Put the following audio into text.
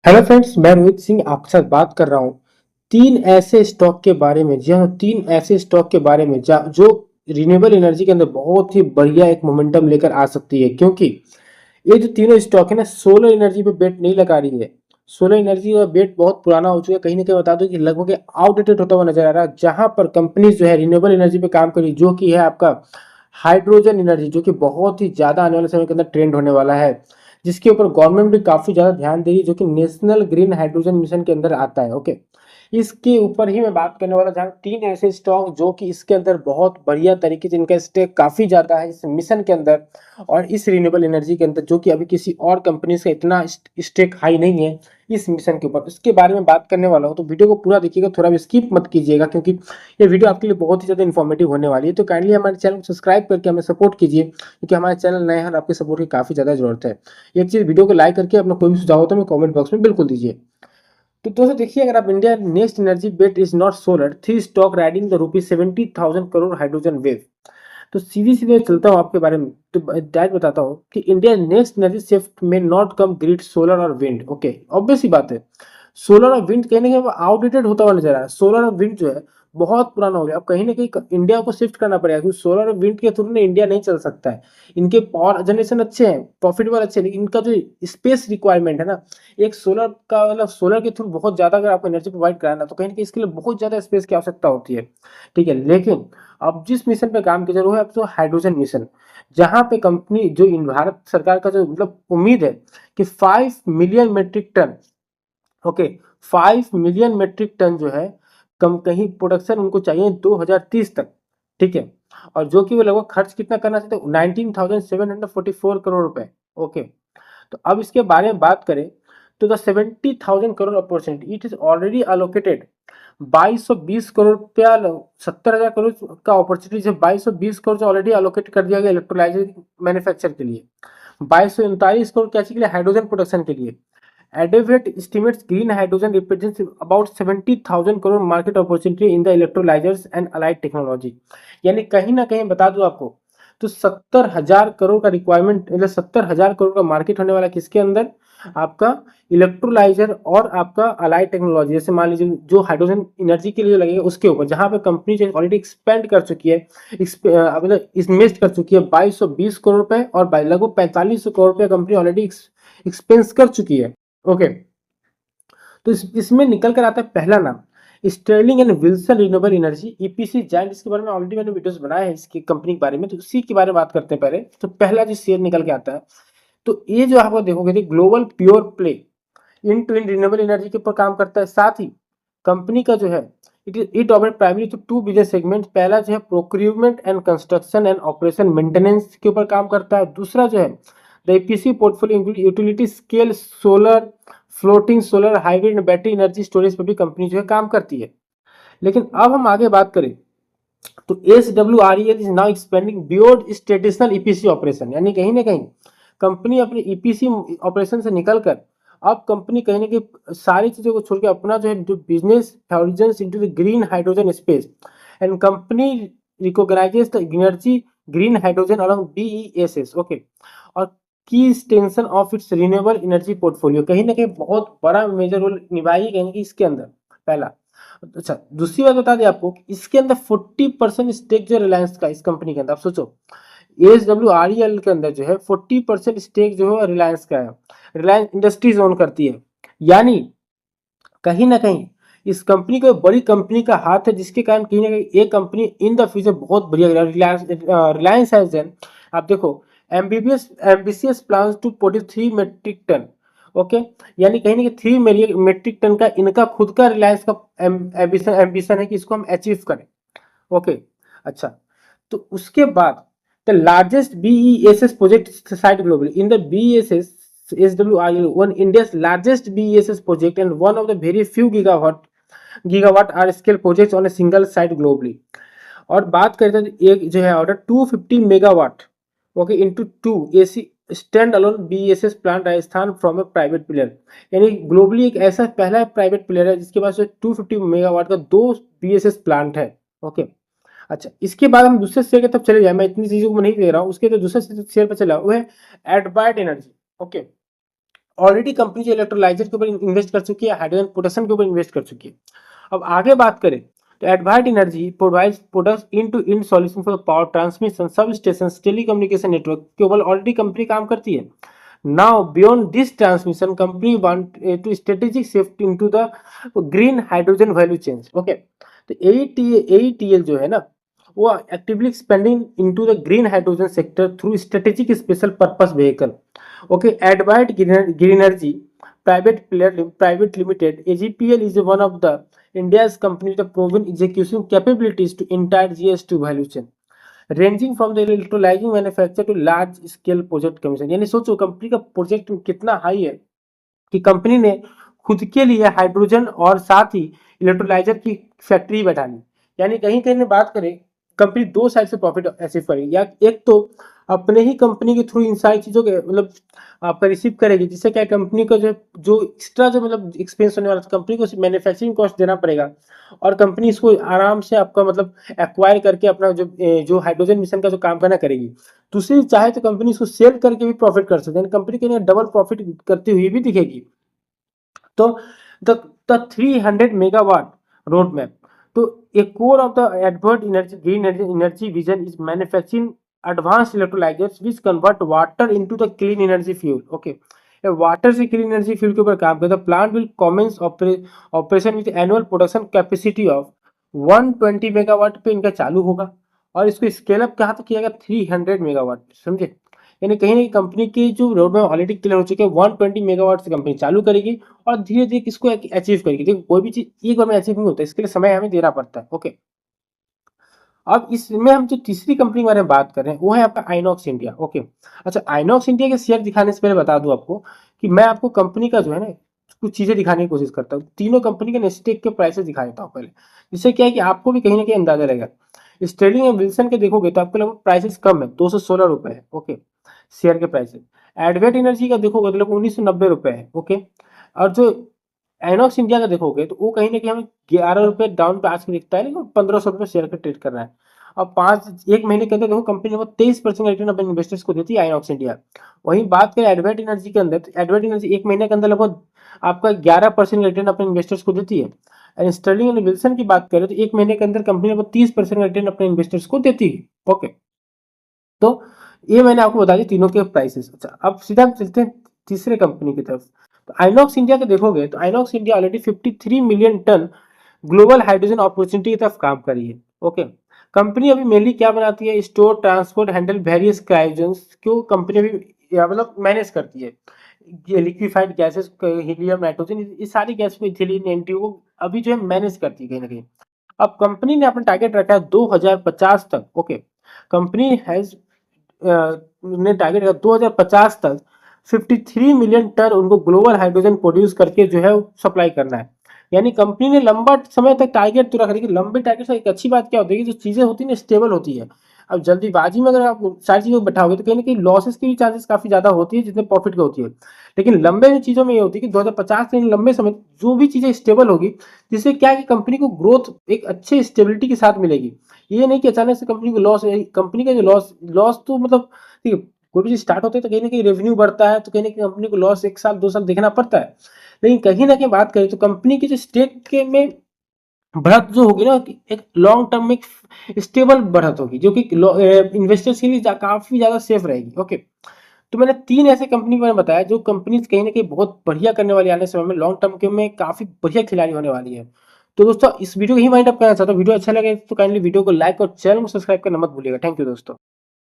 Hello friends, मैं रोहित सिंह आपके साथ बात कर रहा हूँ तीन ऐसे स्टॉक के बारे में। जी हाँ, तीन ऐसे स्टॉक के बारे में जो रिन्यूएबल एनर्जी के अंदर बहुत ही बढ़िया एक मोमेंटम लेकर आ सकती है, क्योंकि ये जो तीनों स्टॉक है ना, सोलर एनर्जी पे बेट नहीं लगा रही है। सोलर एनर्जी का बेट बहुत पुराना हो चुका है, कहीं ना कहीं बता दो कि लगभग आउटडेटेड होता हुआ नजर आ रहा है। जहां पर कंपनीज जो है रिन्यूएबल एनर्जी पे काम कर रही है, जो कि है आपका हाइड्रोजन एनर्जी, जो कि बहुत ही ज्यादा आने वाले समय के अंदर ट्रेंड होने वाला है, जिसके ऊपर गवर्नमेंट भी काफी ज्यादा ध्यान दे रही है, जो कि नेशनल ग्रीन हाइड्रोजन मिशन के अंदर आता है। ओके, इसके ऊपर ही मैं बात करने वाला, जहाँ तीन ऐसे स्टॉक जो कि इसके अंदर बहुत बढ़िया तरीके से इनका स्टेक काफी ज्यादा है इस मिशन के अंदर और इस रिन्यूएबल एनर्जी के अंदर, जो कि अभी किसी और कंपनी का इतना स्टेक हाई नहीं है इस मिशन के ऊपर। उसके बारे में बात करने वाला हूँ, तो वीडियो को पूरा देखिएगा, थोड़ा भी स्किप मत कीजिएगा, क्योंकि ये वीडियो आपके लिए बहुत ही ज्यादा इन्फॉर्मेटिव होने वाली है। तो काइंडली हमारे चैनल को सब्सक्राइब करके हमें सपोर्ट कीजिए, क्योंकि हमारे चैनल नए हैं और आपके सपोर्ट की काफी ज्यादा जरूरत है। एक चीज, वीडियो को लाइक करके अपना कोई भी सुझाव हो तो हमें कमेंट बॉक्स में बिल्कुल दीजिए। तो दोस्तों देखिए, अगर आप India next energy bet is not solar, three stock riding the ₹70,000 hydrogen wave. तो सीधी सीधे चलता हूँ आपके बारे में, तो डायरेक्ट बताता हूँ कि इंडिया नेक्स्ट एनर्जी शिफ्ट में नॉट कम ग्रिड सोलर और विंड। ओके, ऑब्वियस सी बात है, सोलर और विंड कहीं ना कहीं आउटडेटेड होता हुआ नजर आ रहा है। सोलर और विंड जो है बहुत पुराना हो गया, अब कहीं ना कहीं इंडिया को शिफ्ट करना पड़ेगा, क्योंकि सोलर और विंड के थ्रू ना इंडिया नहीं चल सकता है। इनके पावर जनरेशन अच्छे हैं, प्रॉफिटेबल अच्छे हैं, लेकिन इनका जो स्पेस रिक्वायरमेंट है ना, एक सोलर का मतलब सोलर के थ्रू बहुत ज्यादा अगर आपको एनर्जी प्रोवाइड कराना, तो कहीं ना कहीं इसके लिए बहुत ज्यादा स्पेस की आवश्यकता होती है। ठीक है, लेकिन अब जिस मिशन पे काम किया जा रहा है, अब तो हाइड्रोजन मिशन, जहां पे कंपनी जो भारत सरकार का जो मतलब उम्मीद है कि 5 million metric ton. Okay, 5 million metric ton जो है कम कहीं प्रोडक्शन उनको चाहिए 2030 तक। ठीक है, और जो कि वो लगभग खर्च कितना करना चाहते हैं, 19,744 करोड़ रुपए। ओके, तो अब इसके बारे में बात करें, तो the 70,000 crore opportunity it is already allocated 2220 crore रुपया, 70,000 करोड़ का अपॉर्चुनिटी जो 2220 करोड़ से ऑलरेडी अलोकेट कर दिया गया इलेक्ट्रोलाइजर मैन्युफैक्चर के लिए, 2239 करोड़ क्या के लिए, हाइड्रोजन प्रोडक्शन के लिए। Advent estimates green hydrogen represents about 70,000 crore market opportunity in the electrolysers and allied technology. यानी कहीं ना कहीं बता दूं आपको, तो 70,000 करोड़ का रिक्वायरमेंट, मतलब 70,000 करोड़ का मार्केट होने वाला किसके अंदर, आपका इलेक्ट्रोलाइजर और आपका अलाइड टेक्नोलॉजी, जैसे मान लीजिए जो हाइड्रोजन एनर्जी के लिए जो लगेगा उसके ऊपर, जहां पे कंपनी जो ऑलरेडी एक्सपेंड कर चुकी है, मतलब इन्वेस्ट कर चुकी है 2220 करोड़ रुपए, और लगभग 4500 करोड़ रुपए कंपनी ऑलरेडी एक्सपेंस कर चुकी है। ओके, तो इसमें निकल कर आता है पहला नाम, Sterling and Wilson renewable energy EPC giant. इसके बारे में ऑलरेडी मैंने वीडियोस बनाए हैं इसकी कंपनी के बारे में, तो उसी के बारे में बात करते हैं पहले। तो पहला जो शेयर निकल के आता है, तो ये जो आपको देखोगे global pure play in to in renewable energy के ऊपर काम करता है। साथ ही कंपनी का जो है it operate primary to two business segment. पहला जो है procurement and construction and operation maintenance के ऊपर काम करता है। दूसरा जो है the EPC portfolio include utility scale solar, floating solar, hybrid battery energy storage पर भी कंपनी जो है काम करती है। लेकिन अब हम आगे बात करें, तो SWREL is now expanding beyond it's traditional EPC operation. यानी कहीं ना कहीं कंपनी अपने ईपीसी ऑपरेशन से निकलकर अब कंपनी कहीं ना कहीं सारी चीजों को छोड़ के अपना जो है जो business horizons into the green hydrogen space, and company recognises the energy green hydrogen along BESS। Okay, और की extension of its renewable energy portfolio, कहीं ना कहीं बहुत बड़ा मेजर रोल निभाएगी कहीं ना कहीं इसके अंदर। पहला, अच्छा दूसरी बात बता दें आपको कि इसके अंदर 40% स्टेक जो रिलायंस का इस कंपनी के अंदर, आप सोचो ASWREL के अंदर जो है 40% स्टेक जो है रिलायंस का है, रिलायंस इंडस्ट्रीज ओन करती है। यानी कहीं ना कहीं इस कंपनी को बड़ी कंपनी का हाथ है, जिसके कारण कहीं ना कहीं ये कंपनी इन द फ्यूचर बहुत बढ़िया। रिलायंस हैज देन, आप देखो, एम्बिबियस ambitious plans to 43 metric ton. Okay, यानी कहीं ना कहीं 3 मेट्रिक टन का इनका खुद का रिलायंस का एम्बिशन है कि इसको हम अचीव करें। ओके, अच्छा, तो उसके बाद the largest BESS project site globally in the BESS SWRL, one India's largest BESS project and one of the very few gigawatt are scale projects on a single site globally. और बात करें तो एक जो है order 250 megawatt, okay, into two AC stand alone BESS plant Rajasthan from a private player. यानी globally एक ऐसा पहला प्राइवेट प्लेयर है जिसके पास 250 मेगावाट का दो BESS प्लांट है। ओके, अच्छा, इसके बाद हम दूसरे शेयर की तरफ चले जाए, मैं इतनी चीजों को नहीं दे रहा हूँ, उसके जो दूसरे शेयर पर चला वो है एडवाइट एनर्जी। ओके, ऑलरेडी कंपनी जो इलेक्ट्रोलाइजर के ऊपर इन्वेस्ट कर चुकी है, हाइड्रोजन प्रोडक्शन के ऊपर इन्वेस्ट कर चुकी है। अब आगे बात करें तो Advait energy provides products in to in solution for power transmission, sub station, telecommunication network के ऊपर ऑलरेडी कंपनी काम करती है। Now beyond this transmission company want to strategic shift into the green hydrogen value change. Okay, तो AETL जो है ना, वो actively expanding into the green hydrogen sector through strategic special purpose vehicle. Okay, Advait green energy private limited, AGPL is one of the India's company with proven execution capabilities to entire GS2 value chain, ranging from the electrolyzing manufacture to large scale project commission। यानी सोचो company का project कितना high है कि company ने खुद के लिए हाइड्रोजन और साथ ही इलेक्ट्रोलाइजर की फैक्ट्री बैठानी। यानी कहीं कहीं बात करें, कंपनी दो साइड से प्रॉफिट अचीव करेगी, या एक तो अपने ही कंपनी के थ्रू इन सारी चीज़ों के मतलब आपका रिसीव करेगी, जिससे क्या कंपनी का जो एक्स्ट्रा जो मतलब एक्सपेंस होने वाला है, कंपनी को मैन्युफैक्चरिंग कॉस्ट देना पड़ेगा, और कंपनी इसको आराम से आपका मतलब एक्वायर करके अपना जो हाइड्रोजन मिशन का जो काम करना करेगी। दूसरी चाहे तो कंपनी इसको सेल करके भी प्रॉफिट कर सकते हैं, कंपनी के लिए डबल प्रॉफिट करती हुई भी दिखेगी। तो द 300 मेगावाट रोड मैप, तो a core of the Advanced Energy Green Energy Vision is manufacturing advanced electrolyzers which convert water into the clean energy fuel। Okay, water से क्लीन एनर्जी फ्यूल के ऊपर काम करता है। Plant will commence operation with annual production capacity of 120 megawatt पे इनका चालू होगा, और इसको स्केल अप कहाँ तक किया गया 300 मेगावाट, समझे। यानी कहीं ना कहीं कंपनी की जो रोड मैप ऑलरेडी क्लियर हो चुके हैं, 120 मेगावाट से कंपनी चालू करेगी और धीरे धीरे किसको अचीव करेगी। देखो कोई भी चीज एक बार में अचीव नहीं होता, इसके लिए समय हमें देना पड़ता है। ओके, अब इसमें हम जो तीसरी कंपनी के बारे में बात कर रहे हैं वो है आपका आइनॉक्स इंडिया। ओके, अच्छा, आइनॉक्स इंडिया के शेयर दिखाने से पहले बता दूं आपको कि मैं आपको कंपनी का जो है ना कुछ चीजें दिखाने की कोशिश करता हूँ। तीनों कंपनी के स्टेक के प्राइसेस दिखा देता हूँ पहले, जिससे क्या है कि आपको भी कहीं ना कहीं अंदाजा रहेगा। स्टर्लिंग एंड विल्सन के देखोगे तो आपको लगभग प्राइसेस कम है, 216 रुपए है। ओके, शेयर के प्राइसेस। एडवेट एनर्जी का देखोगे तो लगभग 1990 रुपए है। ओके, और जो आइनॉक्स इंडिया का देखोगे तो वो कहीं ना कहीं हमें 11 रुपए डाउन पे आज के दिखता है, लेकिन 1500 रुपए शेयर का ट्रेड कर रहा है। अब एक महीने के अंदर देखो कंपनी वो 23% रिटर्न अपने इन्वेस्टर्स को देती है आइनॉक्स इंडिया। वहीं बात करें एडवेट एनर्जी के अंदर, तो एडवेट एनर्जी एक महीने के अंदर लगभग आपका 11% रिटर्न अपने इन्वेस्टर्स को देती है। एंड स्टर्लिंग एंड विल्सन की बात करें तो एक महीने के अंदर कंपनी लगभग 30% रिटर्न अपने इन्वेस्टर्स को देती है। ओके, तो ये मैंने आपको बता दी तीनों के प्राइसेस। अच्छा, अब सीधा हम चलते हैं तीसरे कंपनी की तरफ। तो आइनॉक्स इंडिया के देखोगे तो Inox India already 53 million ton global hydrogen opportunity की तरफ काम कर रही है। ओके, कंपनी अभी मेनली क्या बनाती है, स्टोर, ट्रांसपोर्ट, हैंडल वेरियस क्रायोजेंस को कंपनी अभी मतलब मैनेज करती है। ये लिक्विफाइड गैसेस, हीलियम, नाइट्रोजन, ये सारी गैस को, इथिलीन, एनटीयू को अभी जो है मैनेज करती है कहीं ना कहीं। अब कंपनी ने अपना टारगेट रखा है 2050 तक। ओके, कंपनी हैज ने टारगेट रखा 2050 तक 53 मिलियन टन उनको ग्लोबल हाइड्रोजन प्रोड्यूस करके जो है सप्लाई करना है। यानी कंपनी ने लंबा समय तक टारगेट तो रखा, लेकिन लंबे टारगेट से एक अच्छी बात क्या होती है कि जो चीजें होती है ना स्टेबल होती है। अब जल्दीबाजी में अगर आप सारी चीजों को बैठाओगे तो कहीं ना कहीं लॉसेस की भी चांसेस काफी ज्यादा होती है जितने प्रॉफिट की होती है। लेकिन लंबे में चीजों में ये होती है कि 2050 के लंबे समय जो भी चीजें स्टेबल होगी, जिससे क्या है कि कंपनी को ग्रोथ एक अच्छे स्टेबिलिटी के साथ मिलेगी। ये नहीं कि अचानक से कंपनी को लॉस, कंपनी का जो लॉस तो मतलब ठीक है, कोई भी चीज स्टार्ट होता है तो कहीं ना कहीं रेवेन्यू बढ़ता है, तो कहीं ना कहीं कंपनी को लॉस 1 साल 2 साल देखना पड़ता है। लेकिन कहीं ना कहीं बात करें तो कंपनी की जो स्टेक के में बढ़त जो होगी ना, एक लॉन्ग टर्म में स्टेबल बढ़त होगी, जो कि इन्वेस्टर्स के लिए काफी ज्यादा सेफ रहेगी। ओके, तो मैंने 3 ऐसे कंपनी मैंने बताया जो कंपनी कहीं ना कहीं बहुत बढ़िया करने वाली, आने समय में लॉन्ग टर्म के में काफी बढ़िया खिलाड़ी होने वाली है। तो दोस्तों इस वीडियो को ही वाइंड अप करना चाहता हूँ। वीडियो अच्छा लगे तो काइंडली वीडियो को लाइक और चैनल को सब्सक्राइब करना मत भूलिएगा। थैंक यू दोस्तों।